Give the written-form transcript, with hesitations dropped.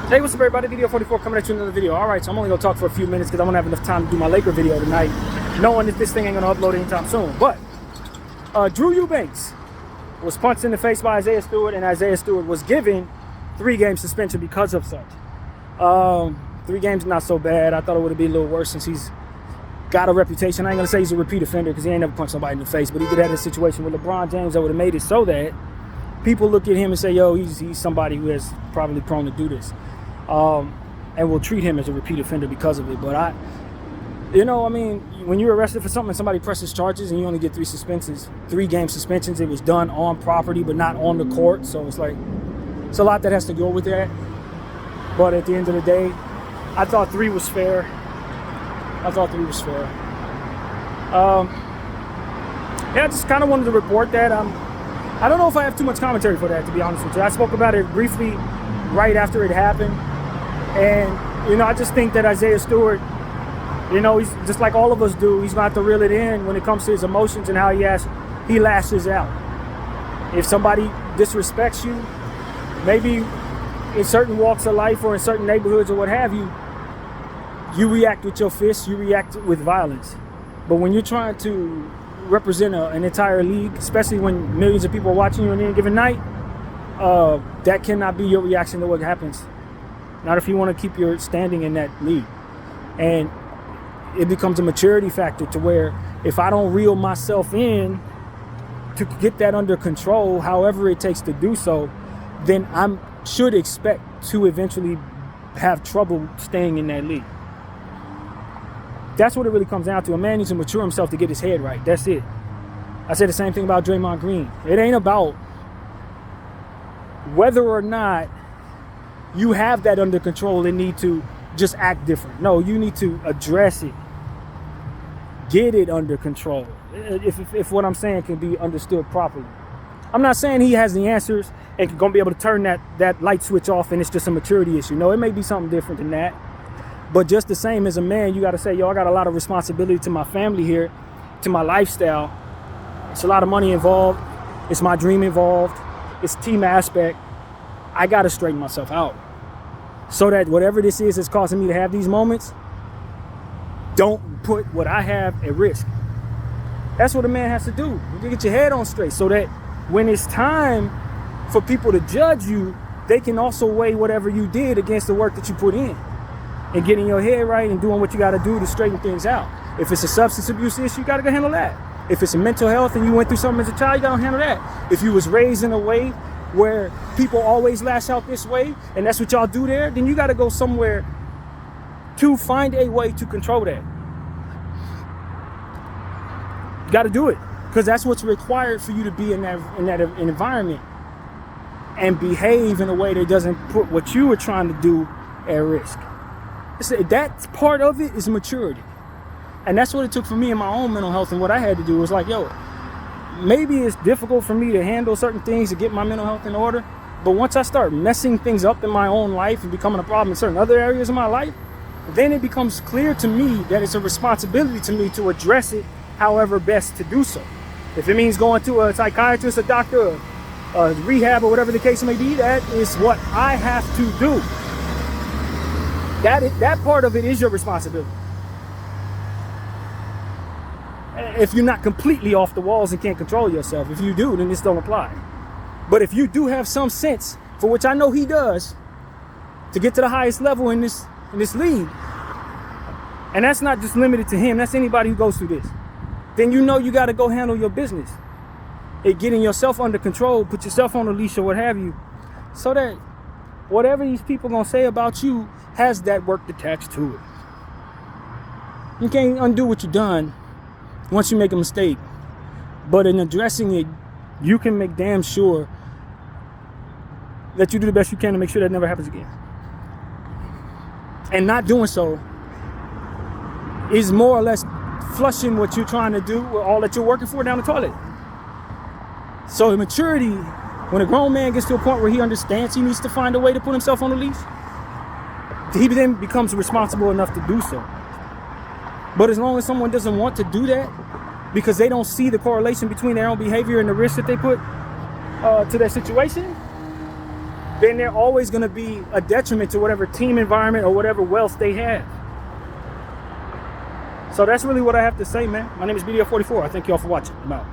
Hey, what's up, everybody? Video 44 coming at you in another video. All right, so I'm only going to talk for a few minutes because I'm going to have enough time to do my Laker video tonight, knowing that this thing ain't going to upload anytime soon. But Drew Eubanks was punched in the face by Isaiah Stewart, and Isaiah Stewart was given 3-game suspension because of such. 3 games not so bad. I thought it would be a little worse since he's got a reputation. I ain't going to say he's a repeat offender because he ain't never punched somebody in the face, but he did have a situation with LeBron James that would have made it so that people look at him and say, yo, he's somebody who is probably prone to do this. And will treat him as a repeat offender because of it. But when you're arrested for something and somebody presses charges and you only get 3-game suspensions, it was done on property but not on the court. So it's a lot that has to go with that. But at the end of the day, I thought 3 was fair. I just kind of wanted to report that. I don't know if I have too much commentary for that, to be honest with you. I spoke about it briefly right after it happened. And, I just think that Isaiah Stewart, he's just like all of us do. He's going to have to reel it in when it comes to his emotions and how he lashes out. If somebody disrespects you, maybe in certain walks of life or in certain neighborhoods or what have you, you react with your fists, you react with violence. But when you're trying to represent an entire league, especially when millions of people are watching you on any given night, that cannot be your reaction to what happens. Not if you want to keep your standing in that league. And it becomes a maturity factor to where if I don't reel myself in to get that under control, however it takes to do so, then I should expect to eventually have trouble staying in that league. That's what it really comes down to. A man needs to mature himself to get his head right. That's it. I said the same thing about Draymond Green. It ain't about whether or not you have that under control and need to just act different. No, you need to address it. Get it under control. If what I'm saying can be understood properly. I'm not saying he has the answers and going to be able to turn that light switch off and it's just a maturity issue. No, it may be something different than that. But just the same as a man, you got to say, yo, I got a lot of responsibility to my family here, to my lifestyle. It's a lot of money involved. It's my dream involved. It's team aspect. I got to straighten myself out. So that whatever this is that's causing me to have these moments, don't put what I have at risk. That's what a man has to do. You get your head on straight so that when it's time for people to judge you, they can also weigh whatever you did against the work that you put in and getting your head right and doing what you got to do to straighten things out. If it's a substance abuse issue, you got to go handle that. If it's a mental health and you went through something as a child, you got to handle that. If you was raised in a way where people always lash out this way, and that's what y'all do there, then you got to go somewhere to find a way to control that. You got to do it because that's what's required for you to be in that environment and behave in a way that doesn't put what you were trying to do at risk. That part of it is maturity, and that's what it took for me in my own mental health. And what I had to do was like, yo, maybe it's difficult for me to handle certain things to get my mental health in order. But once I start messing things up in my own life and becoming a problem in certain other areas of my life, then it becomes clear to me that it's a responsibility to me to address it however best to do so. If it means going to a psychiatrist, a doctor, a rehab, or whatever the case may be, that is what I have to do. That part of it is your responsibility. If you're not completely off the walls and can't control yourself. If you do, then this don't apply. But if you do have some sense, for which I know he does, to get to the highest level in this league, and that's not just limited to him, that's anybody who goes through this, then you know you got to go handle your business. Getting yourself under control, put yourself on a leash or what have you, so that whatever these people going to say about you has that work attached to it. You can't undo what you've done once you make a mistake. But in addressing it, you can make damn sure that you do the best you can to make sure that never happens again. And not doing so is more or less flushing what you're trying to do with all that you're working for down the toilet. So maturity, when a grown man gets to a point where he understands he needs to find a way to put himself on the leash, he then becomes responsible enough to do so. But as long as someone doesn't want to do that because they don't see the correlation between their own behavior and the risk that they put to their situation, then they're always going to be a detriment to whatever team environment or whatever wealth they have. So that's really what I have to say, man. My name is BDF44. I thank y'all for watching. I'm out.